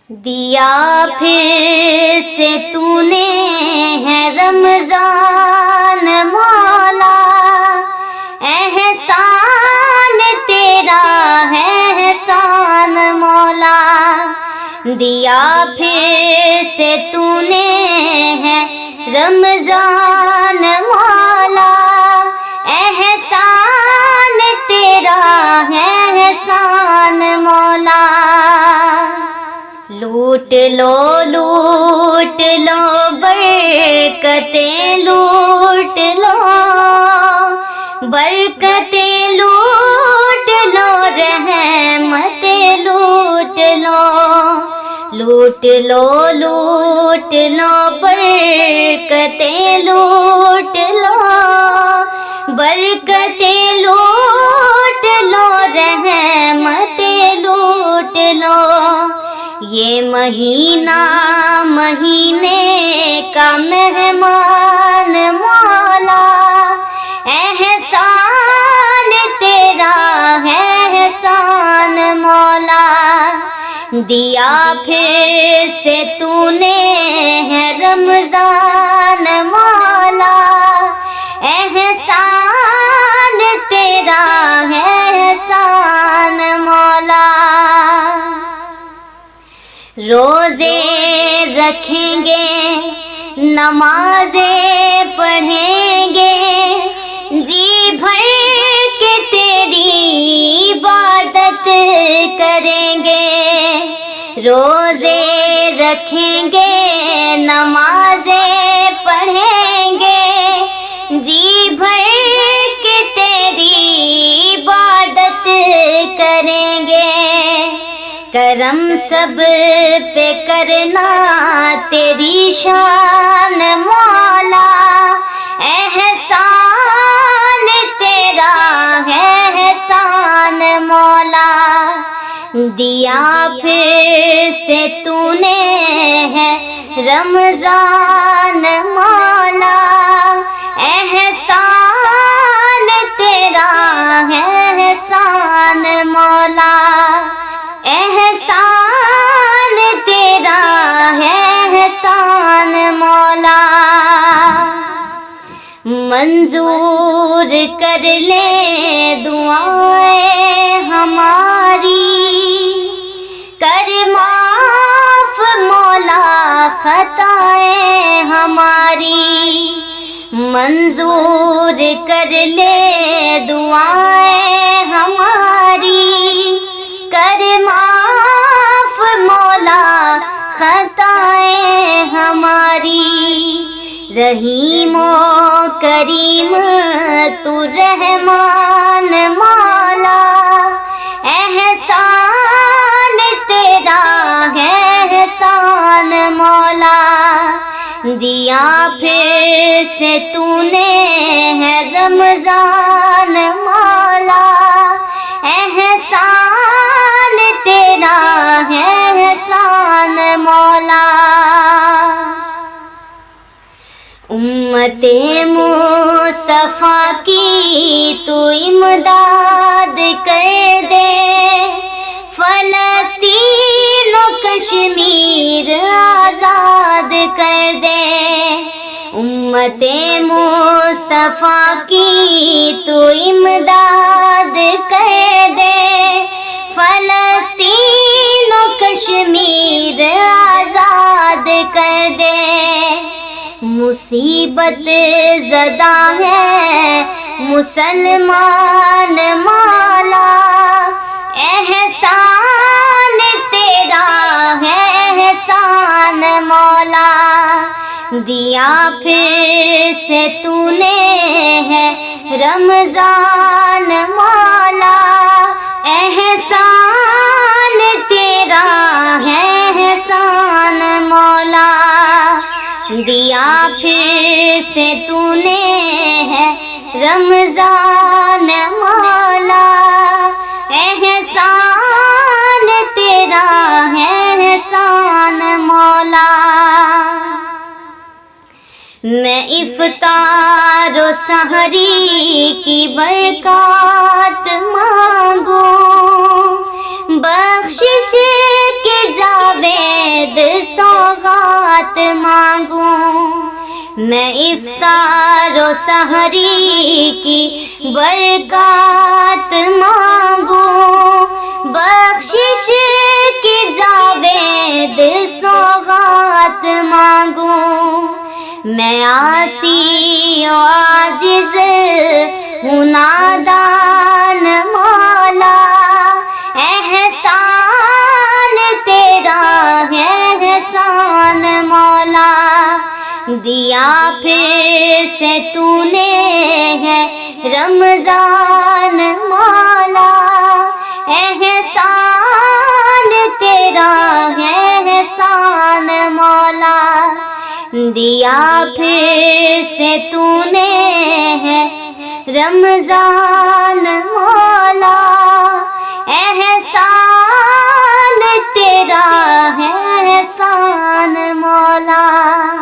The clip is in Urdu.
دیا پھر سے تو نے ہے رمضان مولا، احسان تیرا ہے احسان مولا، دیا پھر سے تو نے ہے رمضان مولا، احسان تیرا ہے احسان مولا۔ لوٹ لو برکتیں لوٹ لو، برکتیں لوٹ لو، رحمتیں لوٹ لو، لوٹ لو برکتیں لوٹ لو، برکتیں لوٹ لو، رحمتیں لوٹ لو۔ یہ مہینہ مہینے کا مہمان مولا، احسان تیرا ہے احسان مولا، دیا پھر سے تو نے ہے رمضان مولا، احسان تیرا ہے احسان مولا۔ روزے رکھیں گے، نمازیں پڑھیں گے، جی بھر کے تیری عبادت کریں گے، روزے رکھیں گے، نمازیں پڑھیں گے، جی بھر کے تیری عبادت کریں گے، کرم سب پہ کرنا تیری شان مولا، احسان تیرا ہے احسان مولا، دیا پھر سے تو نے ہے رمضان مولا، احسان تیرا ہے احسان مولا، احسان تیرا ہے احسان مولا۔ منظور کر لے دعائیں ہماری، کر معاف مولا خطائیں ہماری، منظور کر لے دعائیں ہماری، کر معاف مولا خطائیں ہماری، رحیم و کریم تو رحمان مولا، احسان تیرا ہے احسان مولا، دیا پھر سے تو نے ہے رمضان مولا، احسان تیرا ہے احسان مولا۔ امت مصطفیٰ کی تو امداد کر دے، فلسطین و کشمیر آزاد کر دے، امت مصطفیٰ کی تو امداد کر دے، فلسطین و کشمیر آزاد کر دے، مصیبت زدہ ہے مسلمان مولا، احسان تیرا ہے احسان مولا، دیا پھر سے تو نے ہے رمضان مولا، احسان تیرا ہے احسان مولا، دیا پھر سے تو نے ہے رمضان مولا، احسان تیرا ہے احسان مولا۔ میں افطار و سحری کی برکات مانگوں، بخشش کے جاوے سوغات مانگوں، میں افطار و سحری کی برکات مانگوں، بخشش کی جاوید سوغات مانگوں، میں عاصی و عاجز ہوں نادان مولا، احسان تیرا ہے احسان مولا، دیا پھر سے تو نے ہے رمضان مولا، احسان تیرا ہے احسان مولا، دیا پھر سے تو نے ہے رمضان مولا، احسان تیرا ہے احسان مولا۔